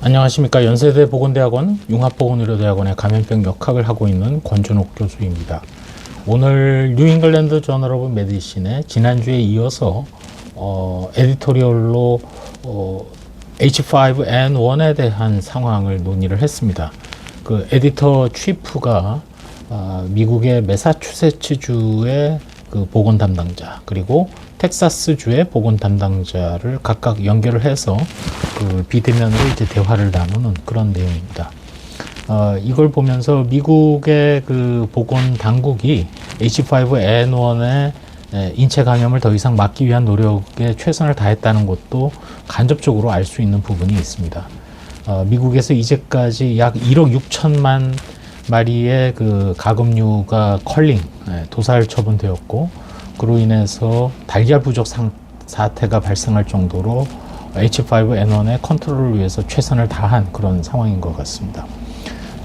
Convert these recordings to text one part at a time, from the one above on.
안녕하십니까. 연세대 보건대학원 융합보건의료대학원의 감염병 역학을 하고 있는 권준옥 교수입니다. 오늘 뉴잉글랜드 저널 오브 메디신의 지난주에 이어서 에디토리얼로 H5N1에 대한 상황을 논의를 했습니다. 그 에디터 취프가 미국의 매사추세츠주의 그 보건 담당자 그리고 텍사스주의 보건 담당자를 각각 연결을 해서 그 비대면으로 이제 대화를 나누는 그런 내용입니다. 이걸 보면서 미국의 그 보건 당국이 H5N1의 인체 감염을 더 이상 막기 위한 노력에 최선을 다했다는 것도 간접적으로 알 수 있는 부분이 있습니다. 미국에서 이제까지 약 1억 6천만 마리의 그 가금류가 컬링, 도살 처분되었고, 그로 인해서 달걀 부족 사태가 발생할 정도로 H5N1의 컨트롤을 위해서 최선을 다한 그런 상황인 것 같습니다.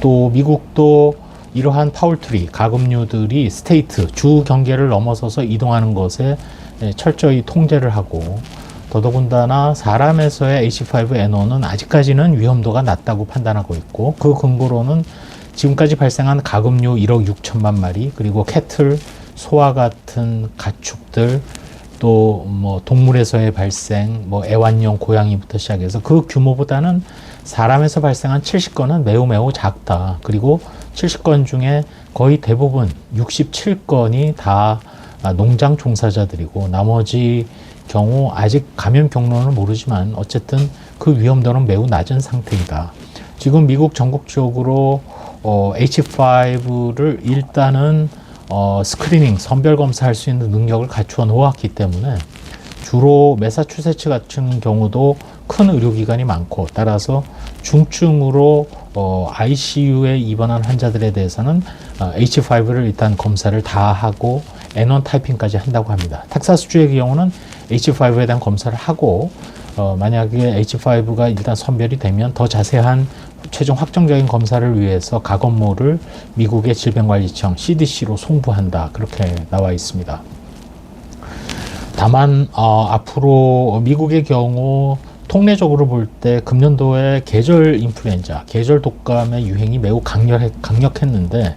또 미국도 이러한 파울트리, 가금류들이 스테이트, 주 경계를 넘어서서 이동하는 것에 철저히 통제를 하고, 더더군다나 사람에서의 H5N1은 아직까지는 위험도가 낮다고 판단하고 있고, 그 근거로는 지금까지 발생한 가금류 1억 6천만 마리, 그리고 캐틀, 소와 같은 가축들, 또 뭐 동물에서의 발생, 뭐 애완용 고양이부터 시작해서 그 규모보다는 사람에서 발생한 70건은 매우 작다. 그리고 70건 중에 거의 대부분 67건이 다 농장 종사자들이고, 나머지 경우 아직 감염 경로는 모르지만 어쨌든 그 위험도는 매우 낮은 상태이다. 지금 미국 전국적으로 H5를 일단은 스크리닝, 선별 검사할 수 있는 능력을 갖추어 놓았기 때문에 주로 매사추세츠 같은 경우도 큰 의료기관이 많고, 따라서 중증으로 ICU에 입원한 환자들에 대해서는 H5를 일단 검사를 다 하고 N1 타이핑까지 한다고 합니다. 텍사스주의 경우는 H5에 대한 검사를 하고, 만약에 H5가 일단 선별이 되면 더 자세한 최종 확정적인 검사를 위해서 가건모를 미국의 질병관리청 CDC로 송부한다, 그렇게 나와 있습니다. 다만 앞으로 미국의 경우 통례적으로 볼 때 금년도에 계절 인플루엔자, 계절 독감의 유행이 매우 강력했는데,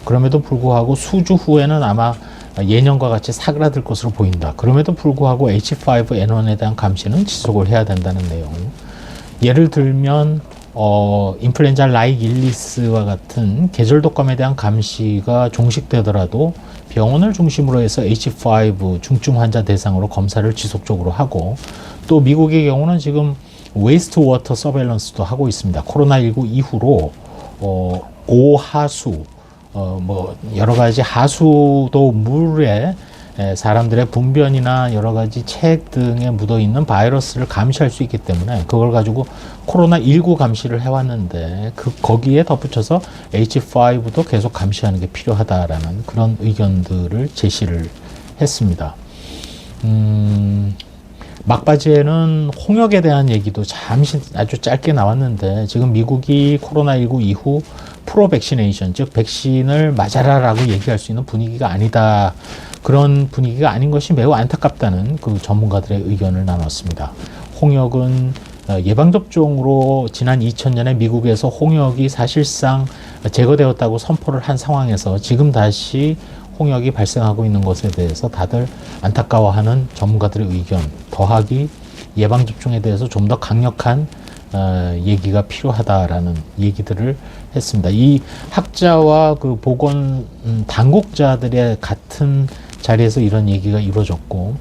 그럼에도 불구하고 수주 후에는 아마 예년과 같이 사그라들 것으로 보인다. 그럼에도 불구하고 H5N1에 대한 감시는 지속을 해야 된다는 내용. 예를 들면 인플루엔자 라이크 일리스와 같은 계절 독감에 대한 감시가 종식되더라도 병원을 중심으로 해서 H5 중증 환자 대상으로 검사를 지속적으로 하고, 또 미국의 경우는 지금 웨이스트 워터 서베일런스도 하고 있습니다. 코로나19 이후로 오하수, 뭐 여러 가지 하수도 물에 사람들의 분변이나 여러 가지 책 등에 묻어 있는 바이러스를 감시할 수 있기 때문에 그걸 가지고 코로나19 감시를 해왔는데, 거기에 덧붙여서 H5도 계속 감시하는 게 필요하다라는 그런 의견들을 제시를 했습니다. 막바지에는 홍역에 대한 얘기도 잠시 아주 짧게 나왔는데, 지금 미국이 코로나19 이후 프로 백시네이션, 즉 백신을 맞아라라고 얘기할 수 있는 분위기가 아니다. 그런 분위기가 아닌 것이 매우 안타깝다는 그 전문가들의 의견을 나눴습니다. 홍역은 예방접종으로 지난 2000년에 미국에서 홍역이 사실상 제거되었다고 선포를 한 상황에서 지금 다시 홍역이 발생하고 있는 것에 대해서 다들 안타까워하는 전문가들의 의견, 더하기 예방접종에 대해서 좀 더 강력한 얘기가 필요하다라는 얘기들을 했습니다. 이 학자와 그 보건 당국자들의 같은 자리에서 이런 얘기가 이루어졌고,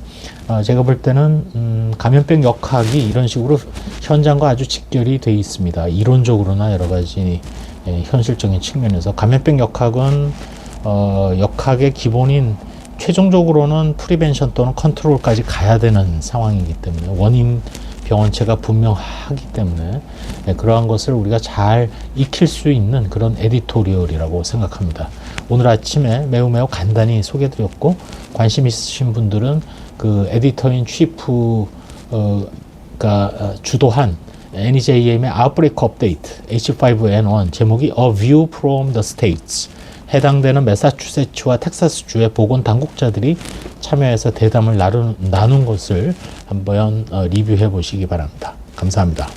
제가 볼 때는 감염병 역학이 이런 식으로 현장과 아주 직결이 돼 있습니다. 이론적으로나 여러 가지 현실적인 측면에서 감염병 역학은 역학의 기본인 최종적으로는 프리벤션 또는 컨트롤까지 가야 되는 상황이기 때문에, 원인 병원체가 분명하기 때문에 그러한 것을 우리가 잘 익힐 수 있는 그런 에디토리얼이라고 생각합니다. 오늘 아침에 매우 간단히 소개드렸고, 관심 있으신 분들은 그 에디터인 취프가 주도한 NEJM의 Outbreak Update H5N1, 제목이 A View from the States, 해당되는 매사추세츠와 텍사스주의 보건 당국자들이 참여해서 대담을 나눈 것을 한번 리뷰해 보시기 바랍니다. 감사합니다.